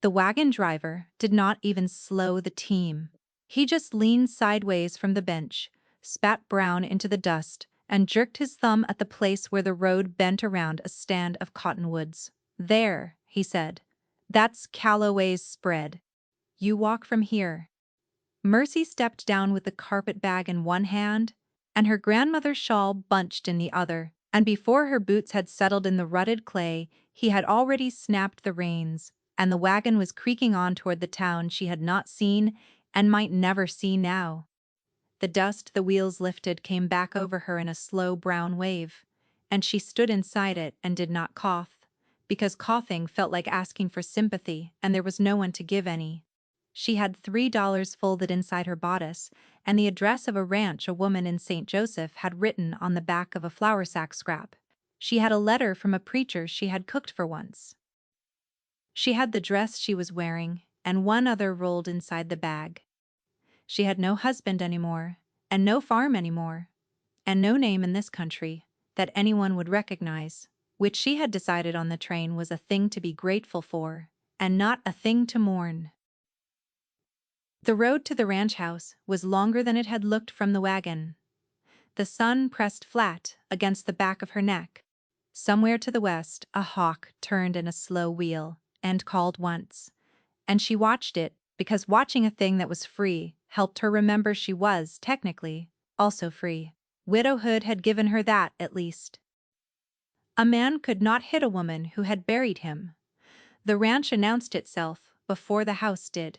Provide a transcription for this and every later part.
The wagon driver did not even slow the team. He just leaned sideways from the bench, spat brown into the dust, and jerked his thumb at the place where the road bent around a stand of cottonwoods. "There," he said. "That's Calloway's spread. You walk from here." Mercy stepped down with the carpet bag in one hand and her grandmother's shawl bunched in the other, and before her boots had settled in the rutted clay, he had already snapped the reins, and the wagon was creaking on toward the town she had not seen and might never see now. The dust the wheels lifted came back over her in a slow brown wave, and she stood inside it and did not cough, because coughing felt like asking for sympathy and there was no one to give any. She had $3 folded inside her bodice, and the address of a ranch a woman in St. Joseph had written on the back of a flour sack scrap. She had a letter from a preacher she had cooked for once. She had the dress she was wearing, and one other rolled inside the bag. She had no husband anymore, and no farm anymore, and no name in this country that anyone would recognize, which she had decided on the train was a thing to be grateful for, and not a thing to mourn. The road to the ranch house was longer than it had looked from the wagon. The sun pressed flat against the back of her neck. Somewhere to the west, a hawk turned in a slow wheel and called once, and she watched it because watching a thing that was free helped her remember she was, technically, also free. Widowhood had given her that, at least. A man could not hit a woman who had buried him. The ranch announced itself before the house did.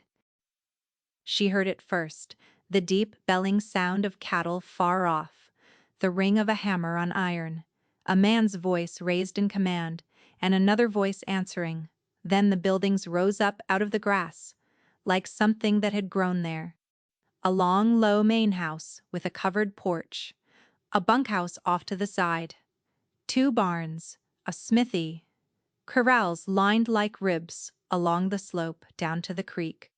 She heard it first, the deep belling sound of cattle far off, the ring of a hammer on iron, a man's voice raised in command, and another voice answering. Then the buildings rose up out of the grass, like something that had grown there. A long, low main house with a covered porch, a bunkhouse off to the side, two barns, a smithy, corrals lined like ribs along the slope down to the creek.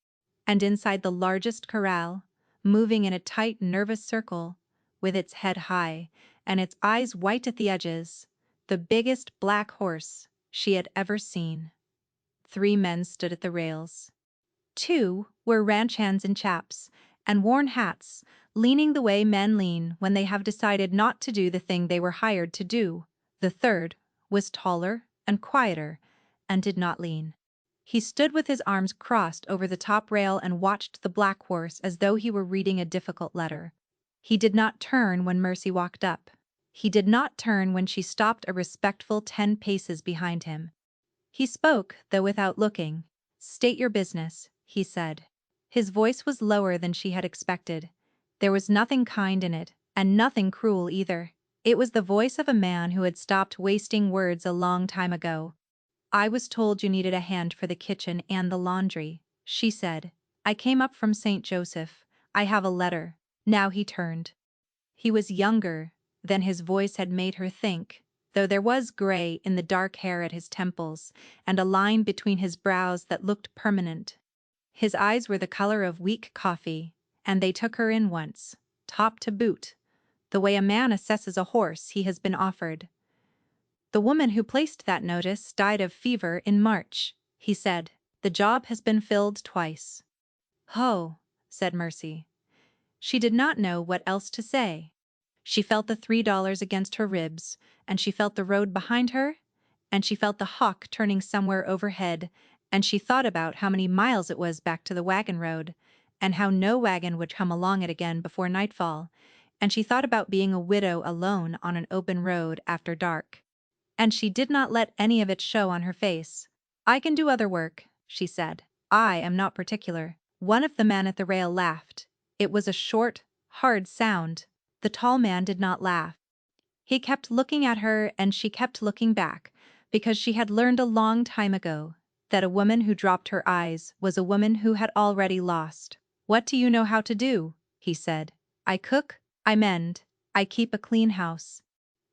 And inside the largest corral, moving in a tight, nervous circle, with its head high and its eyes white at the edges, the biggest black horse she had ever seen. 3 men stood at the rails. 2 were ranch hands in chaps and worn hats, leaning the way men lean when they have decided not to do the thing they were hired to do. The third was taller and quieter and did not lean. He stood with his arms crossed over the top rail and watched the black horse as though he were reading a difficult letter. He did not turn when Mercy walked up. He did not turn when she stopped a respectful 10 paces behind him. He spoke, though without looking. "State your business," he said. His voice was lower than she had expected. There was nothing kind in it, and nothing cruel either. It was the voice of a man who had stopped wasting words a long time ago. "I was told you needed a hand for the kitchen and the laundry," she said. "I came up from St. Joseph. I have a letter." Now he turned. He was younger than his voice had made her think, though there was gray in the dark hair at his temples and a line between his brows that looked permanent. His eyes were the color of weak coffee, and they took her in once, top to boot, the way a man assesses a horse he has been offered. "The woman who placed that notice died of fever in March," he said. "The job has been filled twice." "Oh," said Mercy. She did not know what else to say. She felt the $3 against her ribs, and she felt the road behind her, and she felt the hawk turning somewhere overhead, and she thought about how many miles it was back to the wagon road, and how no wagon would come along it again before nightfall, and she thought about being a widow alone on an open road after dark. And she did not let any of it show on her face. "I can do other work," she said. "I am not particular." One of the men at the rail laughed. It was a short, hard sound. The tall man did not laugh. He kept looking at her and she kept looking back, because she had learned a long time ago that a woman who dropped her eyes was a woman who had already lost. "What do you know how to do?" he said. "I cook, I mend, I keep a clean house.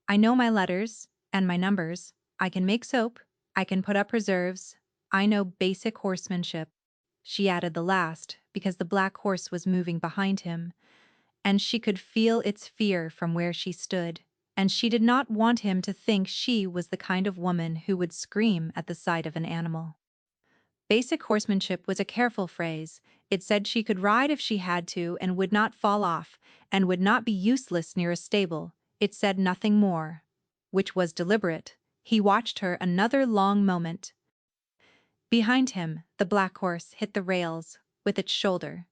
I know my letters and my numbers. I can make soap. I can put up reserves. I know basic horsemanship." She added the last because the black horse was moving behind him, and she could feel its fear from where she stood, and she did not want him to think she was the kind of woman who would scream at the sight of an animal. Basic horsemanship was a careful phrase. It said she could ride if she had to and would not fall off, and would not be useless near a stable. It said nothing more. Which was deliberate. He watched her another long moment. Behind him, the black horse hit the rails with its shoulder,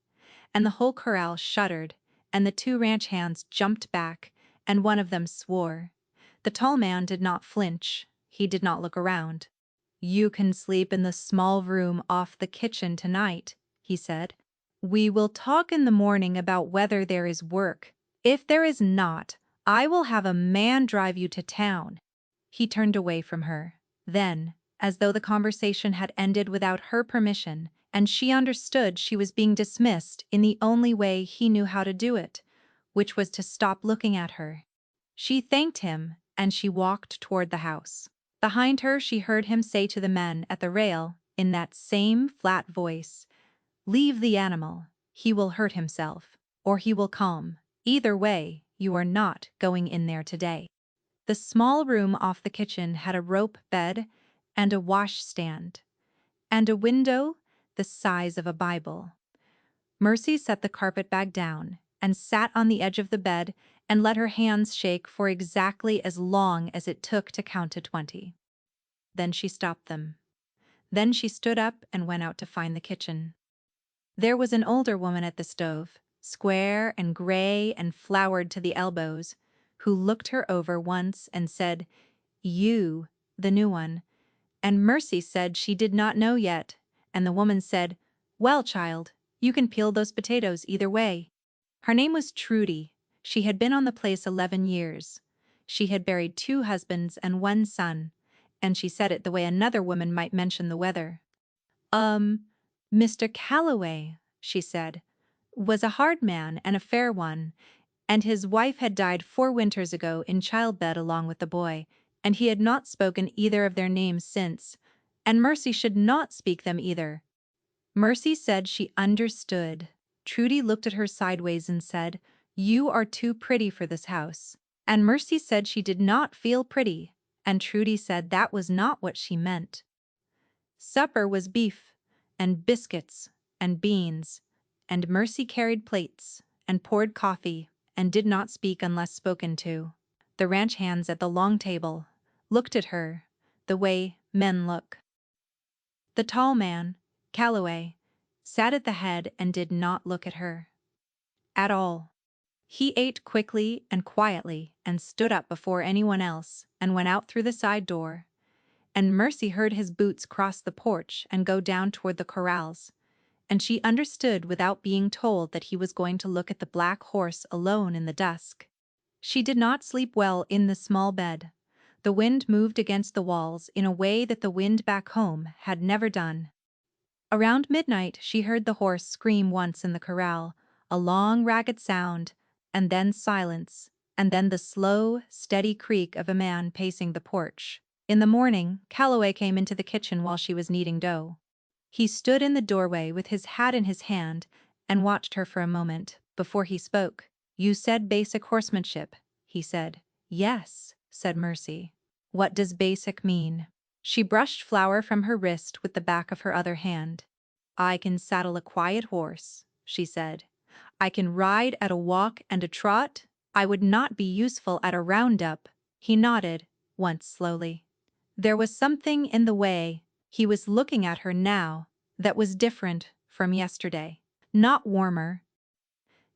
and the whole corral shuddered, and the two ranch hands jumped back, and one of them swore. The tall man did not flinch. He did not look around. "You can sleep in the small room off the kitchen tonight," he said. "We will talk in the morning about whether there is work. If there is not, I will have a man drive you to town." He turned away from her. Then, as though the conversation had ended without her permission, and she understood she was being dismissed in the only way he knew how to do it, which was to stop looking at her, she thanked him and she walked toward the house. Behind her she heard him say to the men at the rail, in that same flat voice, "Leave the animal. He will hurt himself, or he will calm. Either way, you are not going in there today." The small room off the kitchen had a rope bed and a washstand, and a window the size of a Bible. Mercy set the carpetbag down and sat on the edge of the bed and let her hands shake for exactly as long as it took to count to 20. Then she stopped them. Then she stood up and went out to find the kitchen. There was an older woman at the stove, square and gray and floured to the elbows, who looked her over once and said, "You, the new one." And Mercy said she did not know yet, and the woman said, "Well, child, you can peel those potatoes either way." Her name was Trudy. She had been on the place 11 years. She had buried 2 husbands and 1 son, and she said it the way another woman might mention the weather. Mr. Calloway," she said, "was a hard man and a fair one, and his wife had died 4 winters ago in childbed along with the boy, and he had not spoken either of their names since, and Mercy should not speak them either." Mercy said she understood. Trudy looked at her sideways and said, "You are too pretty for this house." And Mercy said she did not feel pretty, and Trudy said that was not what she meant. Supper was beef, and biscuits, and beans, and Mercy carried plates, and poured coffee, and did not speak unless spoken to. The ranch hands at the long table looked at her the way men look. The tall man, Calloway, sat at the head and did not look at her at all. He ate quickly and quietly and stood up before anyone else and went out through the side door. And Mercy heard his boots cross the porch and go down toward the corrals, and she understood without being told that he was going to look at the black horse alone in the dusk. She did not sleep well in the small bed. The wind moved against the walls in a way that the wind back home had never done. Around midnight she heard the horse scream once in the corral, a long ragged sound, and then silence, and then the slow, steady creak of a man pacing the porch. In the morning, Calloway came into the kitchen while she was kneading dough. He stood in the doorway with his hat in his hand and watched her for a moment before he spoke. "You said basic horsemanship," he said. "Yes," said Mercy. "What does basic mean?" She brushed flour from her wrist with the back of her other hand. "I can saddle a quiet horse," she said. "I can ride at a walk and a trot. I would not be useful at a roundup." He nodded, once slowly. There was something in the way he was looking at her now that was different from yesterday. Not warmer,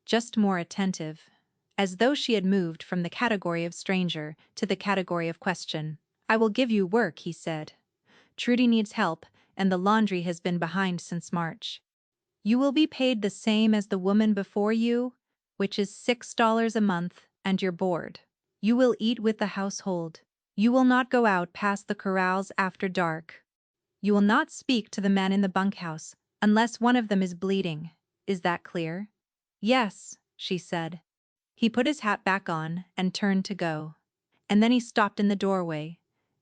just more attentive, as though she had moved from the category of stranger to the category of question. "I will give you work," he said. "Trudy needs help, and the laundry has been behind since March. You will be paid the same as the woman before you, which is $6 a month, and your board. You will eat with the household. You will not go out past the corrals after dark. You will not speak to the men in the bunkhouse unless one of them is bleeding. Is that clear?" "Yes," she said. He put his hat back on and turned to go. And then he stopped in the doorway,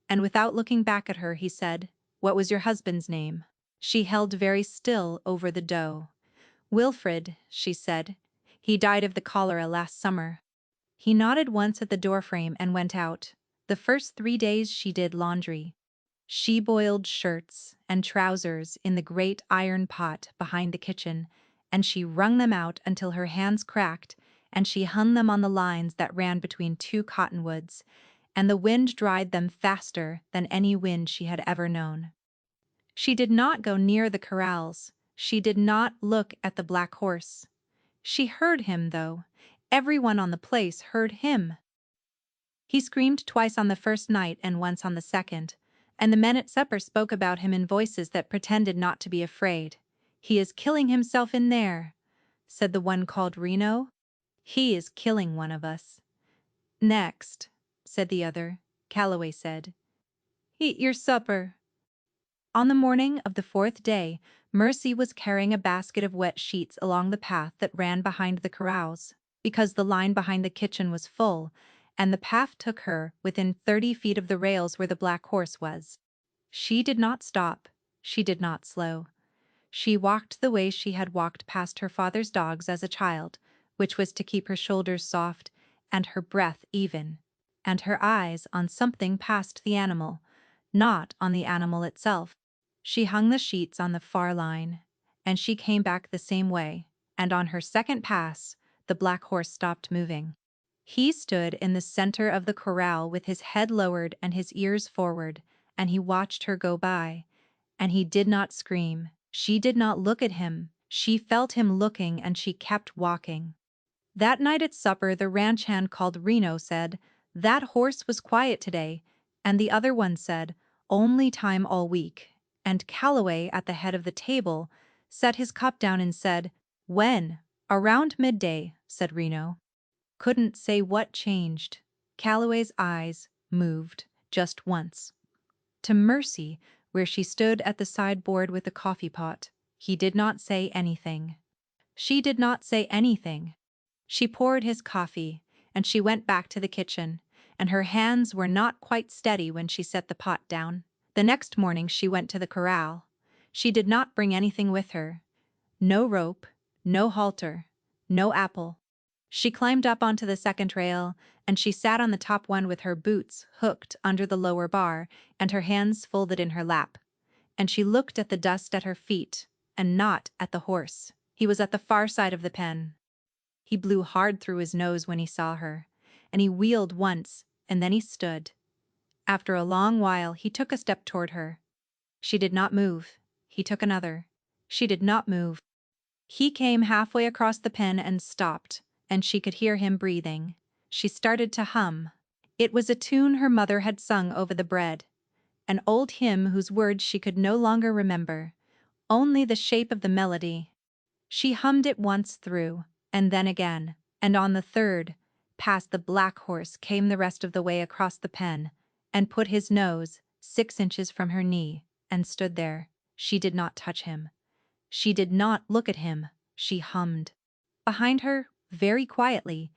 and without looking back at her he said, "What was your husband's name?" She held very still over the dough. "Wilfred," she said. "He died of the cholera last summer." He nodded once at the doorframe and went out. The first 3 days she did laundry. She boiled shirts and trousers in the great iron pot behind the kitchen, and she wrung them out until her hands cracked, and she hung them on the lines that ran between two cottonwoods, and the wind dried them faster than any wind she had ever known. She did not go near the corrals. She did not look at the black horse. She heard him, though. Everyone on the place heard him. He screamed twice on the first night and once on the second, and the men at supper spoke about him in voices that pretended not to be afraid. "He is killing himself in there," said the one called Reno. "He is killing one of us." "Next," said the other. Calloway said, "Eat your supper." On the morning of the fourth day, Mercy was carrying a basket of wet sheets along the path that ran behind the corrals, because the line behind the kitchen was full, and the path took her within 30 feet of the rails where the black horse was. She did not stop. She did not slow. She walked the way she had walked past her father's dogs as a child, which was to keep her shoulders soft and her breath even, and her eyes on something past the animal, not on the animal itself. She hung the sheets on the far line, and she came back the same way, and on her second pass, the black horse stopped moving. He stood in the center of the corral with his head lowered and his ears forward, and he watched her go by, and he did not scream. She did not look at him. She felt him looking, and she kept walking. That night at supper, the ranch hand called Reno said, "That horse was quiet today," and the other one said, "Only time all week." And Calloway, at the head of the table, set his cup down and said, "When?" "Around midday," said Reno. Couldn't say what changed. Calloway's eyes moved just once to Mercy, where she stood at the sideboard with the coffee pot. He did not say anything. She did not say anything. She poured his coffee, and she went back to the kitchen, and her hands were not quite steady when she set the pot down. The next morning she went to the corral. She did not bring anything with her. No rope, no halter, no apple. She climbed up onto the second rail, and she sat on the top one with her boots hooked under the lower bar and her hands folded in her lap. And she looked at the dust at her feet, and not at the horse. He was at the far side of the pen. He blew hard through his nose when he saw her, and he wheeled once, and then he stood. After a long while, he took a step toward her. She did not move. He took another. She did not move. He came halfway across the pen and stopped, and she could hear him breathing. She started to hum. It was a tune her mother had sung over the bread, an old hymn whose words she could no longer remember, only the shape of the melody. She hummed it once through, and then again, and on the third, past the black horse came the rest of the way across the pen, and put his nose 6 inches from her knee, and stood there. She did not touch him. She did not look at him. She hummed. Behind her, very quietly,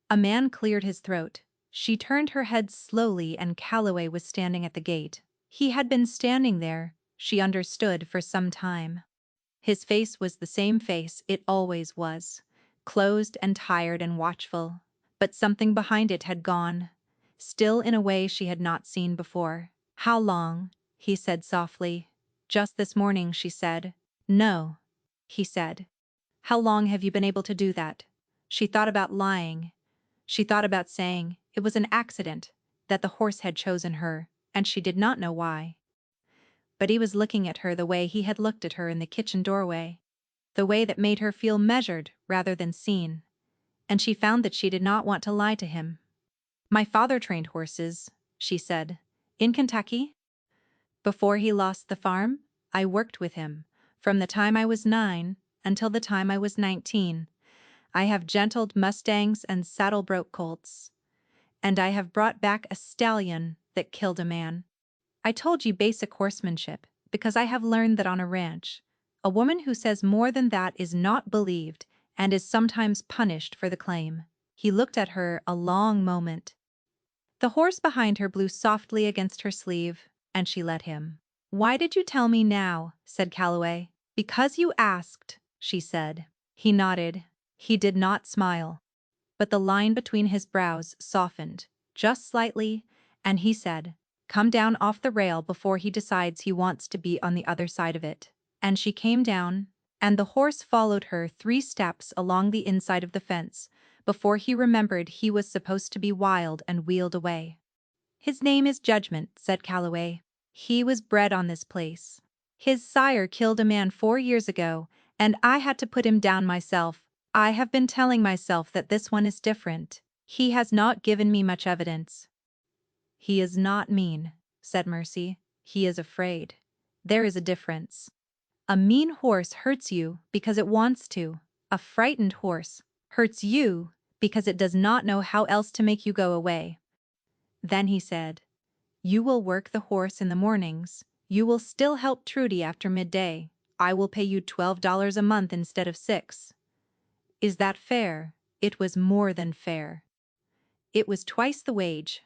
a man cleared his throat. She turned her head slowly, and Calloway was standing at the gate. He had been standing there, she understood, for some time. His face was the same face it always was, closed and tired and watchful, but something behind it had gone, still in a way she had not seen before. "How long?" he said softly. "Just this morning," she said. "No," he said. "How long have you been able to do that?" She thought about lying. She thought about saying it was an accident, that the horse had chosen her, and she did not know why. But he was looking at her the way he had looked at her in the kitchen doorway, the way that made her feel measured rather than seen, and she found that she did not want to lie to him. "My father trained horses," she said, "in Kentucky. Before he lost the farm, I worked with him, from the time I was 9 until the time I was 19. I have gentled mustangs and saddle-broke colts, and I have brought back a stallion that killed a man. I told you basic horsemanship because I have learned that on a ranch, a woman who says more than that is not believed and is sometimes punished for the claim." He looked at her a long moment. The horse behind her blew softly against her sleeve, and she let him. "Why did you tell me now?" said Calloway. "Because you asked," she said. He nodded. He did not smile, but the line between his brows softened, just slightly, and he said, come down off the rail before he decides he wants to be on the other side of it. And she came down, and the horse followed her 3 steps along the inside of the fence before he remembered he was supposed to be wild and wheeled away. His name is Judgment, said Calloway. He was bred on this place. His sire killed a man 4 years ago, and I had to put him down myself. I have been telling myself that this one is different. He has not given me much evidence. He is not mean, said Mercy. He is afraid. There is a difference. A mean horse hurts you because it wants to. A frightened horse hurts you because it does not know how else to make you go away. Then he said, "You will work the horse in the mornings. You will still help Trudy after midday. I will pay you $12 a month instead of 6. Is that fair?" It was more than fair. It was twice the wage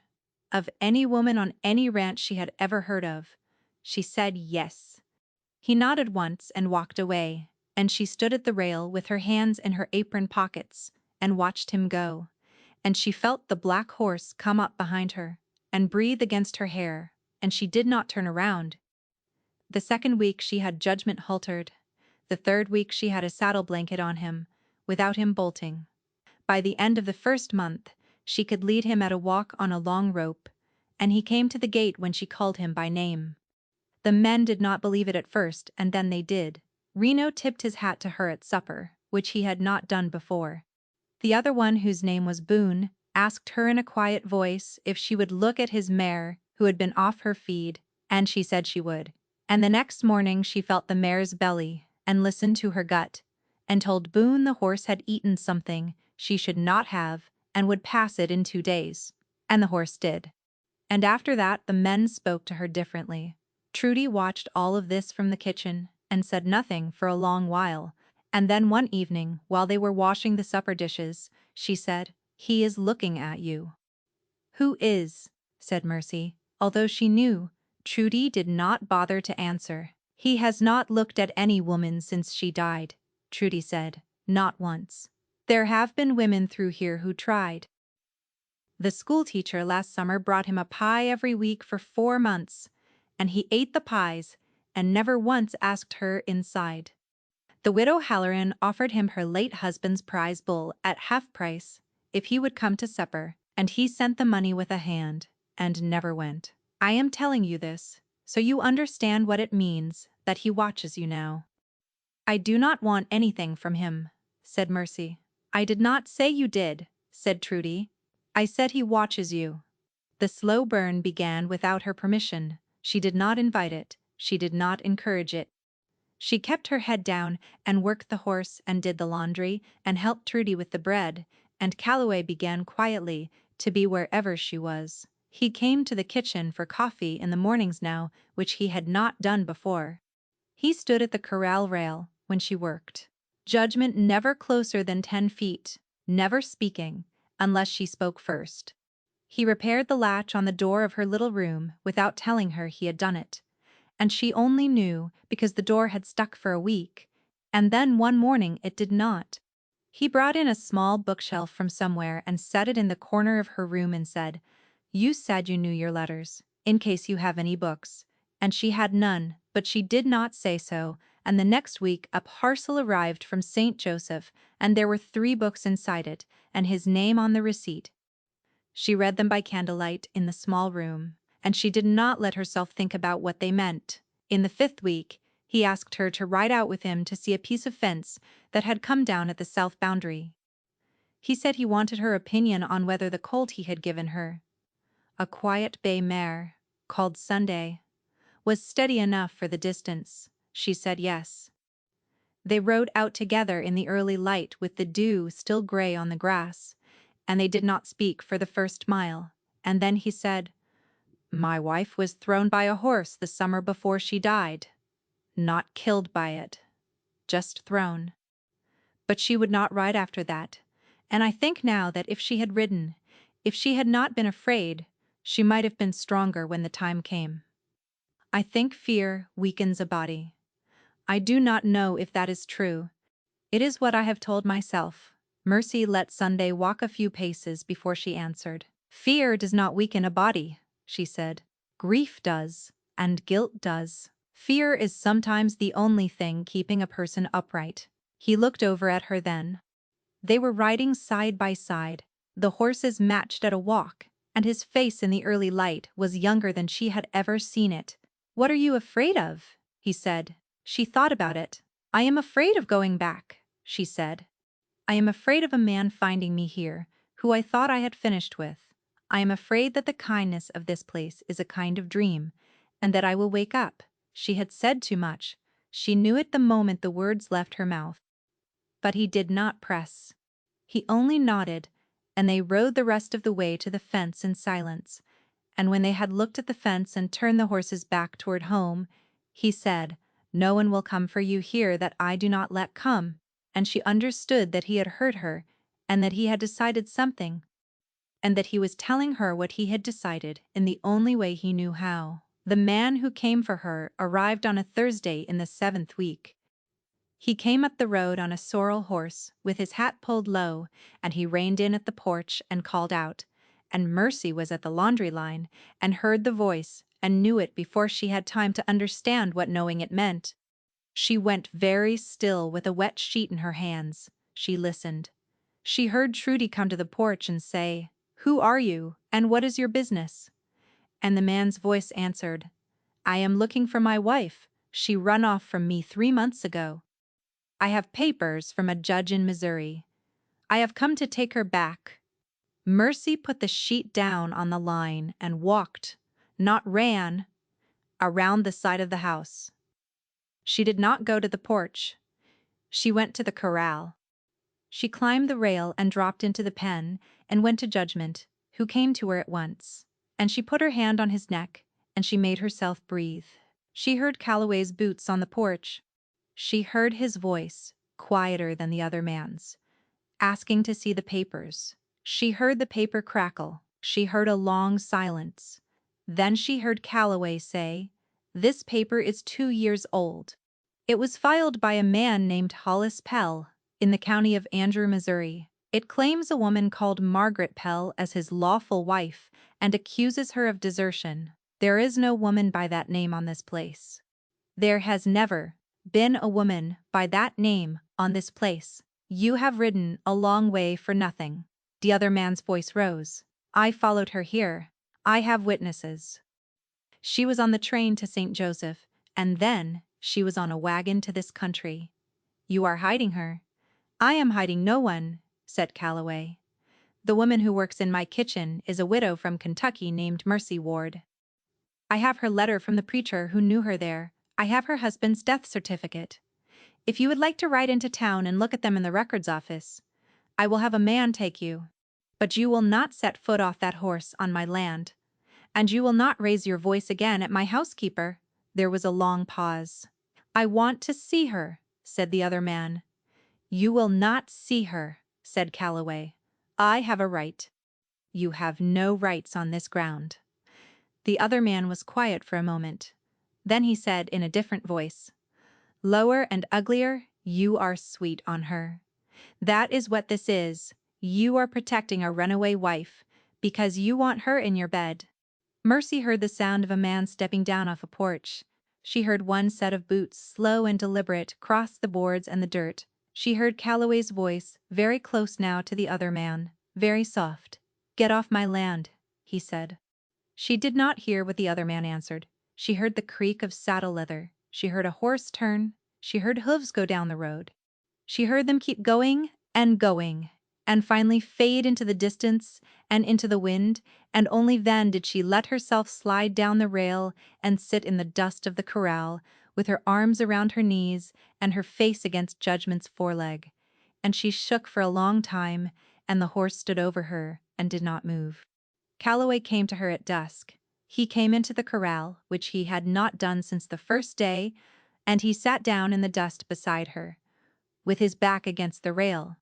of any woman on any ranch she had ever heard of. She said yes. He nodded once and walked away, and she stood at the rail with her hands in her apron pockets and watched him go, and she felt the black horse come up behind her and breathe against her hair, and she did not turn around. The second week she had Judgment haltered. The third week she had a saddle blanket on him, without him bolting. By the end of the first month, she could lead him at a walk on a long rope, and he came to the gate when she called him by name. The men did not believe it at first, and then they did. Reno tipped his hat to her at supper, which he had not done before. The other one, whose name was Boone, asked her in a quiet voice if she would look at his mare who had been off her feed, and she said she would. And the next morning she felt the mare's belly and listened to her gut, and told Boone the horse had eaten something she should not have and would pass it in 2 days. And the horse did. And after that the men spoke to her differently. Trudy watched all of this from the kitchen and said nothing for a long while, and then one evening, while they were washing the supper dishes, she said, "He is looking at you." "Who is?" said Mercy, although she knew. Trudy did not bother to answer. "He has not looked at any woman since she died," Trudy said. "Not once. There have been women through here who tried. The schoolteacher last summer brought him a pie every week for 4 months, and he ate the pies and never once asked her inside. The widow Halloran offered him her late husband's prize bull at half price if he would come to supper, and he sent the money with a hand and never went. I am telling you this so you understand what it means that he watches you now." "I do not want anything from him," said Mercy. "I did not say you did," said Trudy. "I said he watches you." The slow burn began without her permission. She did not invite it. She did not encourage it. She kept her head down and worked the horse and did the laundry and helped Trudy with the bread, and Calloway began quietly to be wherever she was. He came to the kitchen for coffee in the mornings now, which he had not done before. He stood at the corral rail when she worked. Judgment never closer than 10 feet, never speaking, unless she spoke first. He repaired the latch on the door of her little room without telling her he had done it, and she only knew because the door had stuck for a week, and then one morning it did not. He brought in a small bookshelf from somewhere and set it in the corner of her room and said, "You said you knew your letters, in case you have any books." And she had none, but she did not say so, and the next week a parcel arrived from St. Joseph, and there were 3 books inside it, and his name on the receipt. She read them by candlelight in the small room, and she did not let herself think about what they meant. In the 5th week, he asked her to ride out with him to see a piece of fence that had come down at the south boundary. He said he wanted her opinion on whether the colt he had given her, a quiet bay mare called Sunday, was steady enough for the distance. She said yes. They rode out together in the early light with the dew still gray on the grass, and they did not speak for the first mile, and then he said, "My wife was thrown by a horse the summer before she died. Not killed by it, just thrown. But she would not ride after that, and I think now that if she had ridden, if she had not been afraid, she might have been stronger when the time came. I think fear weakens a body. I do not know if that is true. It is what I have told myself." Mercy let Sunday walk a few paces before she answered. "Fear does not weaken a body," she said. Grief does, and guilt does. Fear is sometimes the only thing keeping a person upright. He looked over at her then. They were riding side by side. The horses matched at a walk, and his face in the early light was younger than she had ever seen it. "What are you afraid of?" he said. She thought about it. "I am afraid of going back," she said. "I am afraid of a man finding me here, who I thought I had finished with. I am afraid that the kindness of this place is a kind of dream, and that I will wake up." She had said too much. She knew it the moment the words left her mouth. But he did not press. He only nodded, and they rode the rest of the way to the fence in silence. And when they had looked at the fence and turned the horses back toward home, he said, "No one will come for you here that I do not let come." And she understood that he had heard her, and that he had decided something, and that he was telling her what he had decided in the only way he knew how. The man who came for her arrived on a Thursday in the 7th week. He came up the road on a sorrel horse, with his hat pulled low, and he reined in at the porch and called out. And Mercy was at the laundry line, and heard the voice, and knew it before she had time to understand what knowing it meant. She went very still with a wet sheet in her hands. She listened. She heard Trudy come to the porch and say, "Who are you, and what is your business?" And the man's voice answered, "I am looking for my wife. She run off from me 3 months ago. I have papers from a judge in Missouri. I have come to take her back." Mercy put the sheet down on the line and walked, not ran, around the side of the house. She did not go to the porch. She went to the corral. She climbed the rail and dropped into the pen and went to Judgment, who came to her at once. And she put her hand on his neck, and she made herself breathe. She heard Calloway's boots on the porch. She heard his voice, quieter than the other man's, asking to see the papers. She heard the paper crackle. She heard a long silence. Then she heard Calloway say, "This paper is 2 years old. It was filed by a man named Hollis Pell in the county of Andrew, Missouri. It claims a woman called Margaret Pell as his lawful wife and accuses her of desertion. There is no woman by that name on this place. There has never been a woman by that name on this place. You have ridden a long way for nothing." The other man's voice rose. "I followed her here. I have witnesses. She was on the train to St. Joseph, and then she was on a wagon to this country. You are hiding her." "I am hiding no one," said Calloway. "The woman who works in my kitchen is a widow from Kentucky named Mercy Ward. I have her letter from the preacher who knew her there. I have her husband's death certificate. If you would like to ride into town and look at them in the records office, I will have a man take you. But you will not set foot off that horse on my land, and you will not raise your voice again at my housekeeper." There was a long pause. "I want to see her," said the other man. "You will not see her," said Calloway. "I have a right." "You have no rights on this ground." The other man was quiet for a moment. Then he said in a different voice, "Lower and uglier, you are sweet on her. That is what this is. You are protecting a runaway wife, because you want her in your bed." Mercy heard the sound of a man stepping down off a porch. She heard one set of boots, slow and deliberate, cross the boards and the dirt. She heard Calloway's voice, very close now to the other man, very soft. "Get off my land," he said. She did not hear what the other man answered. She heard the creak of saddle leather. She heard a horse turn. She heard hooves go down the road. She heard them keep going, and finally fade into the distance and into the wind, and only then did she let herself slide down the rail and sit in the dust of the corral, with her arms around her knees and her face against Judgment's foreleg. And she shook for a long time, and the horse stood over her and did not move. Calloway came to her at dusk. He came into the corral, which he had not done since the first day, and he sat down in the dust beside her, with his back against the rail.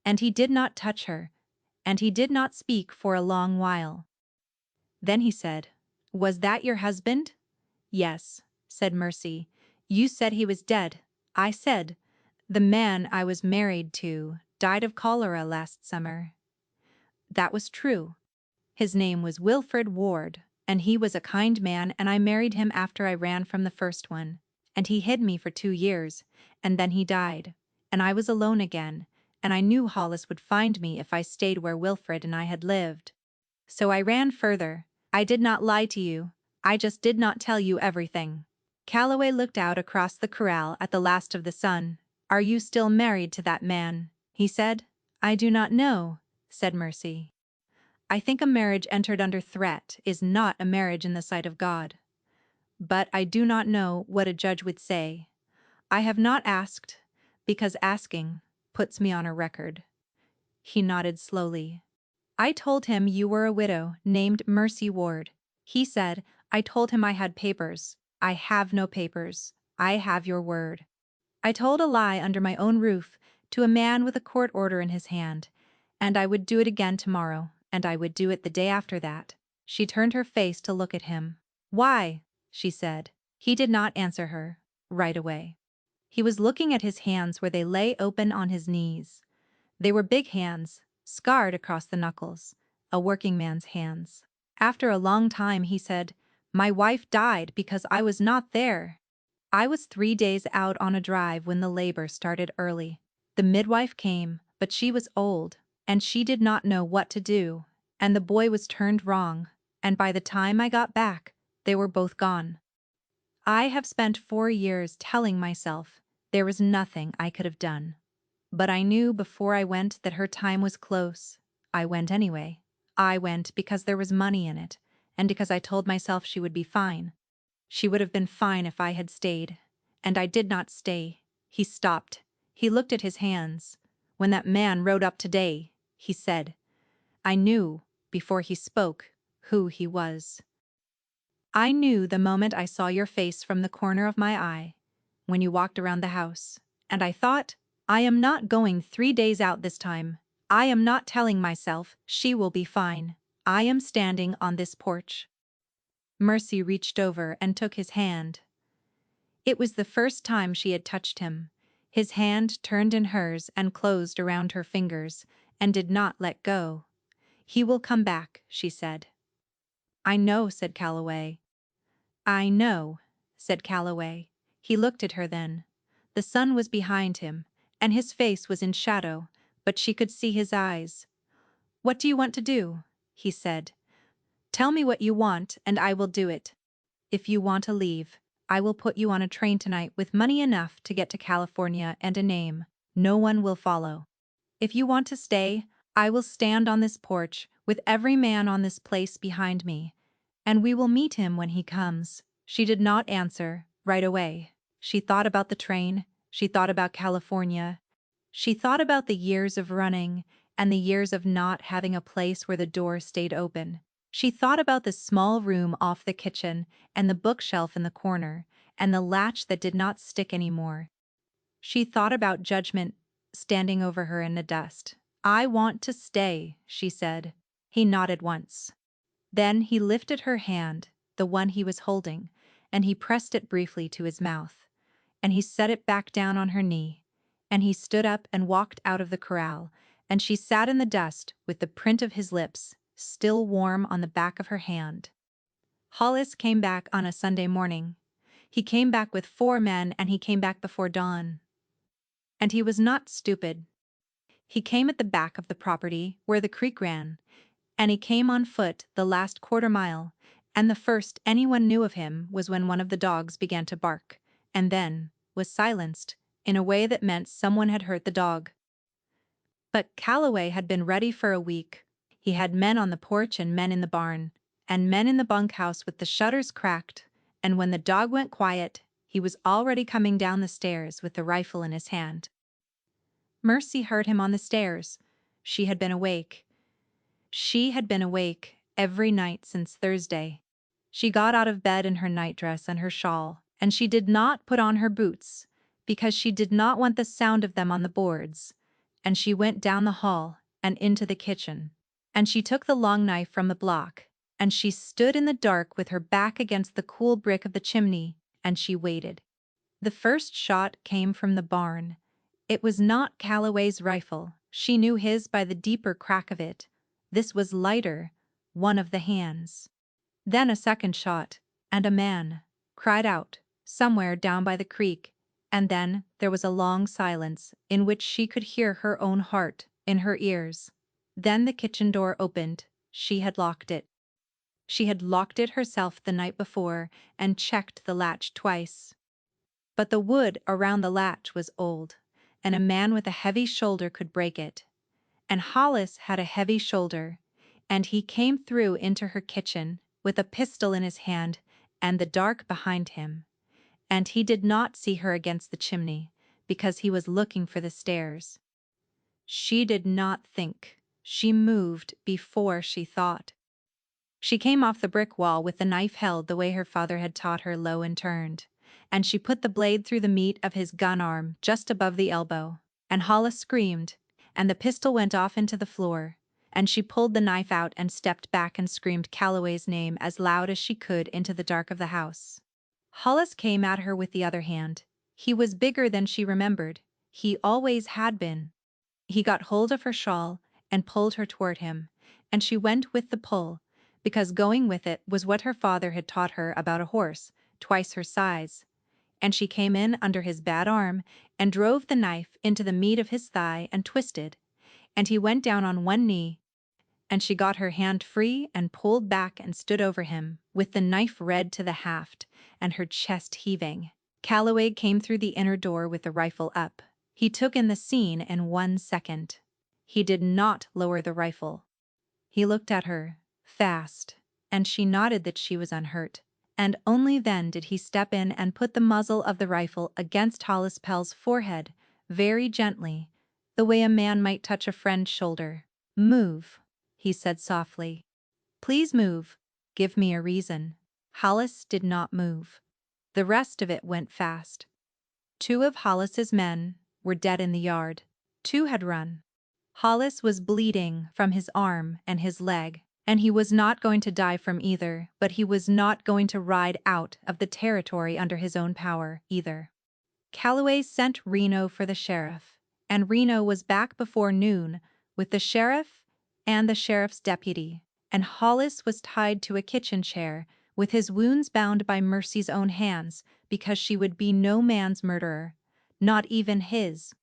And he did not touch her, and he did not speak for a long while. Then he said, "Was that your husband?" "Yes," said Mercy. "You said he was dead." "I said, the man I was married to died of cholera last summer." "That was true. His name was Wilfred Ward." And he was a kind man, and I married him after I ran from the first one. And he hid me for 2 years, and then he died. And I was alone again, and I knew Hollis would find me if I stayed where Wilfred and I had lived. So I ran further. I did not lie to you. I just did not tell you everything. Calloway looked out across the corral at the last of the sun. Are you still married to that man? He said. I do not know, said Mercy. I think a marriage entered under threat is not a marriage in the sight of God. But I do not know what a judge would say. I have not asked, because asking puts me on a record. He nodded slowly. I told him you were a widow named Mercy Ward. He said, I told him I had papers. I have no papers. I have your word. I told a lie under my own roof to a man with a court order in his hand, and I would do it again tomorrow, and I would do it the day after that. She turned her face to look at him. Why? She said. He did not answer her right away. He was looking at his hands where they lay open on his knees. They were big hands, scarred across the knuckles, a working man's hands. After a long time he said, My wife died because I was not there. I was 3 days out on a drive when the labor started early. The midwife came, but she was old, and she did not know what to do, and the boy was turned wrong, and by the time I got back, they were both gone. I have spent 4 years telling myself there was nothing I could have done. But I knew before I went that her time was close. I went anyway. I went because there was money in it, and because I told myself she would be fine. She would have been fine if I had stayed. And I did not stay. He stopped. He looked at his hands. When that man rode up today, he said. I knew, before he spoke, who he was. I knew the moment I saw your face from the corner of my eye, when you walked around the house, and I thought, I am not going 3 days out this time. I am not telling myself she will be fine. I am standing on this porch. Mercy reached over and took his hand. It was the first time she had touched him. His hand turned in hers and closed around her fingers, and did not let go. He will come back, she said. I know, said Calloway. I know, said Calloway. He looked at her then. The sun was behind him, and his face was in shadow, but she could see his eyes. What do you want to do? He said. Tell me what you want, and I will do it. If you want to leave, I will put you on a train tonight with money enough to get to California and a name. No one will follow. If you want to stay, I will stand on this porch with every man on this place behind me, and we will meet him when he comes. She did not answer right away. She thought about the train. She thought about California. She thought about the years of running and the years of not having a place where the door stayed open. She thought about the small room off the kitchen and the bookshelf in the corner and the latch that did not stick anymore. She thought about judgment standing over her in the dust. I want to stay, she said. He nodded once. Then he lifted her hand, the one he was holding, and he pressed it briefly to his mouth. And he set it back down on her knee. And he stood up and walked out of the corral, and she sat in the dust with the print of his lips still warm on the back of her hand. Hollis came back on a Sunday morning. He came back with 4 men, and he came back before dawn. And he was not stupid. He came at the back of the property where the creek ran, and he came on foot the last quarter-mile, and the first anyone knew of him was when one of the dogs began to bark, and then was silenced in a way that meant someone had hurt the dog. But Calloway had been ready for a week. He had men on the porch and men in the barn, and men in the bunkhouse with the shutters cracked, and when the dog went quiet, he was already coming down the stairs with the rifle in his hand. Mercy heard him on the stairs. She had been awake. She had been awake every night since Thursday. She got out of bed in her nightdress and her shawl, and she did not put on her boots, because she did not want the sound of them on the boards, and she went down the hall and into the kitchen, and she took the long knife from the block, and she stood in the dark with her back against the cool brick of the chimney, and she waited. The first shot came from the barn. It was not Calloway's rifle. She knew his by the deeper crack of it. This was lighter, one of the hands. Then a second shot, and a man cried out, somewhere down by the creek, and then there was a long silence in which she could hear her own heart in her ears. Then the kitchen door opened. She had locked it. She had locked it herself the night before and checked the latch twice. But the wood around the latch was old, and a man with a heavy shoulder could break it. And Hollis had a heavy shoulder, and he came through into her kitchen with a pistol in his hand and the dark behind him. And he did not see her against the chimney, because he was looking for the stairs. She did not think. She moved before she thought. She came off the brick wall with the knife held the way her father had taught her, low and turned, and she put the blade through the meat of his gun arm just above the elbow, and Hollis screamed, and the pistol went off into the floor, and she pulled the knife out and stepped back and screamed Calloway's name as loud as she could into the dark of the house. Hollis came at her with the other hand. He was bigger than she remembered. He always had been. He got hold of her shawl and pulled her toward him, and she went with the pull, because going with it was what her father had taught her about a horse, twice her size. And she came in under his bad arm and drove the knife into the meat of his thigh and twisted, and he went down on one knee, and she got her hand free and pulled back and stood over him, with the knife red to the haft, and her chest heaving. Calloway came through the inner door with the rifle up. He took in the scene in 1 second. He did not lower the rifle. He looked at her, fast, and she nodded that she was unhurt, and only then did he step in and put the muzzle of the rifle against Hollis Pell's forehead, very gently, the way a man might touch a friend's shoulder. "Move," he said softly. "Please move. Give me a reason." Hollis did not move. The rest of it went fast. 2 of Hollis's men were dead in the yard. 2 had run. Hollis was bleeding from his arm and his leg, and he was not going to die from either, but he was not going to ride out of the territory under his own power, either. Calloway sent Reno for the sheriff, and Reno was back before noon with the sheriff and the sheriff's deputy, and Hollis was tied to a kitchen chair with his wounds bound by Mercy's own hands, because she would be no man's murderer, not even his.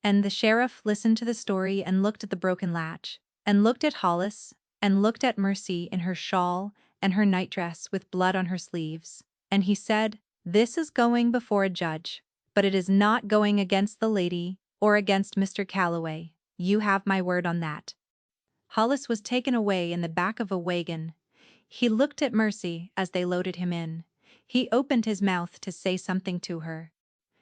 And the sheriff listened to the story and looked at the broken latch, and looked at Hollis, and looked at Mercy in her shawl and her nightdress with blood on her sleeves, and he said, "This is going before a judge, but it is not going against the lady or against Mr. Calloway. You have my word on that." Hollis was taken away in the back of a wagon. He looked at Mercy as they loaded him in. He opened his mouth to say something to her.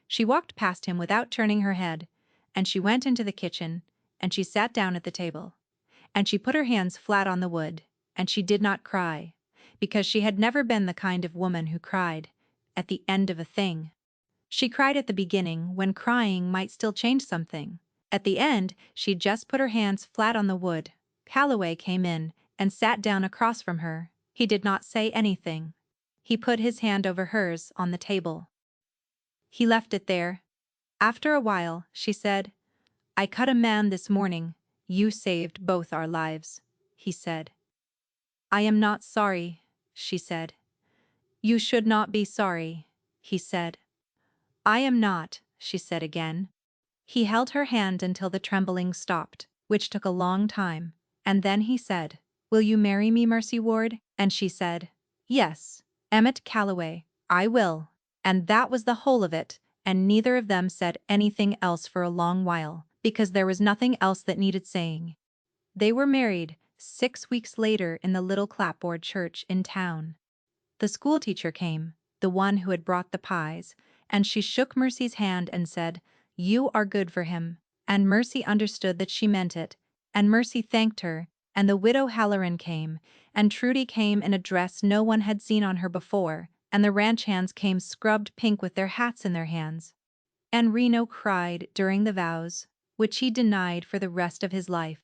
She walked past him without turning her head, and she went into the kitchen, and she sat down at the table, and she put her hands flat on the wood, and she did not cry, because she had never been the kind of woman who cried at the end of a thing. She cried at the beginning, when crying might still change something. At the end, she just put her hands flat on the wood. Calloway came in and sat down across from her. He did not say anything. He put his hand over hers on the table. He left it there. After a while, she said, "I cut a man this morning. You saved both our lives," he said. "I am not sorry," she said. "You should not be sorry," he said. "I am not," she said again. He held her hand until the trembling stopped, which took a long time, and then he said, "Will you marry me, Mercy Ward?" And she said, "Yes, Emmett Calloway, I will." And that was the whole of it, and neither of them said anything else for a long while, because there was nothing else that needed saying. They were married 6 weeks later in the little clapboard church in town. The schoolteacher came, the one who had brought the pies, and she shook Mercy's hand and said, "You are good for him." And Mercy understood that she meant it, and Mercy thanked her, and the widow Halloran came, and Trudy came in a dress no one had seen on her before, and the ranch hands came scrubbed pink with their hats in their hands. And Reno cried during the vows, which he denied for the rest of his life.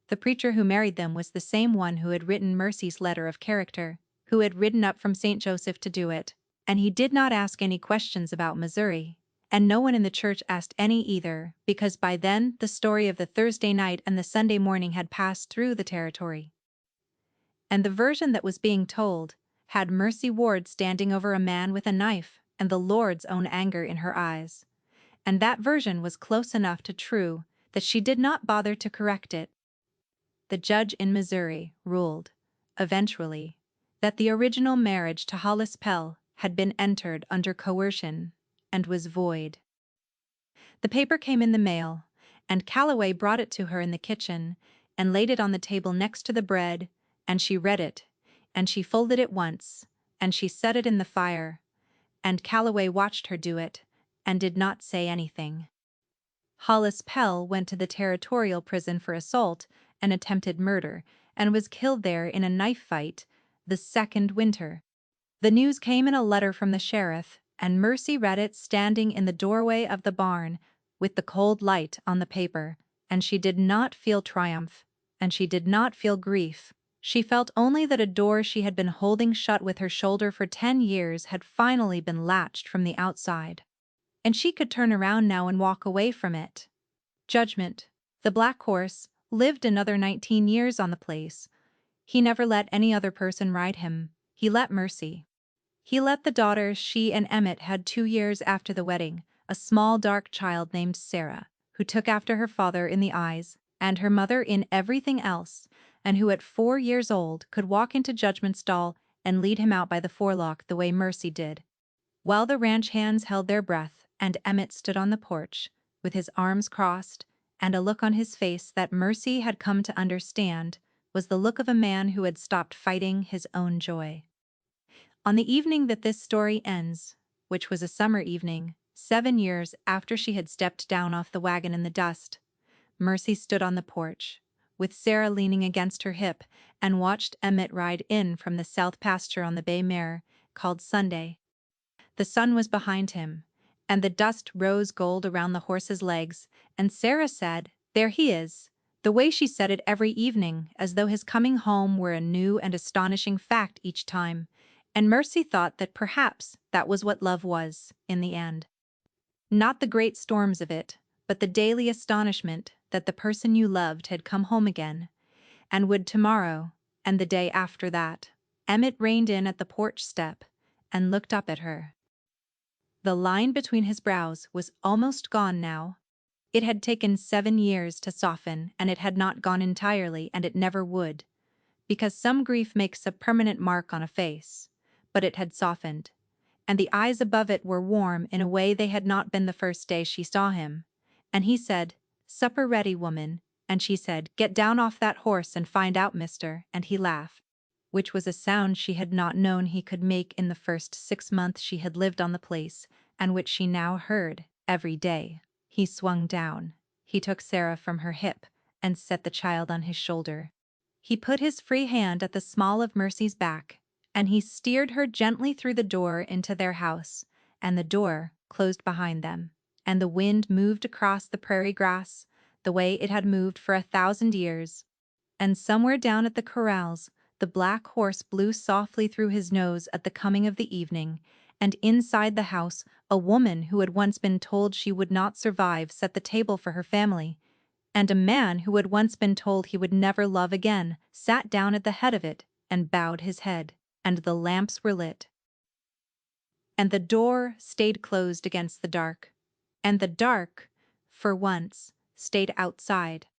The preacher who married them was the same one who had written Mercy's letter of character, who had ridden up from St. Joseph to do it, and he did not ask any questions about Missouri, and no one in the church asked any either, because by then the story of the Thursday night and the Sunday morning had passed through the territory. And the version that was being told had Mercy Ward standing over a man with a knife and the Lord's own anger in her eyes. And that version was close enough to true that she did not bother to correct it. The judge in Missouri ruled, eventually, that the original marriage to Hollis Pell had been entered under coercion and was void. The paper came in the mail, and Calloway brought it to her in the kitchen and laid it on the table next to the bread, and she read it, and she folded it once, and she set it in the fire, and Calloway watched her do it and did not say anything. Hollis Pell went to the territorial prison for assault and attempted murder and was killed there in a knife fight the second winter. The news came in a letter from the sheriff, and Mercy read it standing in the doorway of the barn with the cold light on the paper, and she did not feel triumph, and she did not feel grief. She felt only that a door she had been holding shut with her shoulder for 10 years had finally been latched from the outside. And she could turn around now and walk away from it. Judgment. The Black Horse lived another 19 years on the place. He never let any other person ride him. He let Mercy. He let the daughter she and Emmett had 2 years after the wedding, a small dark child named Sarah, who took after her father in the eyes and her mother in everything else, and who at 4 years old could walk into Judgment's stall and lead him out by the forelock the way Mercy did. While the ranch hands held their breath and Emmett stood on the porch, with his arms crossed and a look on his face that Mercy had come to understand was the look of a man who had stopped fighting his own joy. On the evening that this story ends, which was a summer evening, 7 years after she had stepped down off the wagon in the dust, Mercy stood on the porch, with Sarah leaning against her hip, and watched Emmett ride in from the south pasture on the bay mare, called Sunday. The sun was behind him, and the dust rose gold around the horse's legs, and Sarah said, "There he is," the way she said it every evening, as though his coming home were a new and astonishing fact each time, and Mercy thought that perhaps that was what love was, in the end. Not the great storms of it, but the daily astonishment that the person you loved had come home again, and would tomorrow, and the day after that. Emmett reined in at the porch step and looked up at her. The line between his brows was almost gone now. It had taken 7 years to soften, and it had not gone entirely, and it never would, because some grief makes a permanent mark on a face, but it had softened, and the eyes above it were warm in a way they had not been the first day she saw him. And he said, "Supper ready, woman," and she said, "Get down off that horse and find out, mister," and he laughed, which was a sound she had not known he could make in the first 6 months she had lived on the place, and which she now heard every day. He swung down. He took Sarah from her hip and set the child on his shoulder. He put his free hand at the small of Mercy's back, and he steered her gently through the door into their house, and the door closed behind them, and the wind moved across the prairie grass the way it had moved for 1,000 years. And somewhere down at the corrals, the black horse blew softly through his nose at the coming of the evening, and inside the house a woman who had once been told she would not survive set the table for her family, and a man who had once been told he would never love again sat down at the head of it and bowed his head, and the lamps were lit. And the door stayed closed against the dark, and the dark, for once, stayed outside.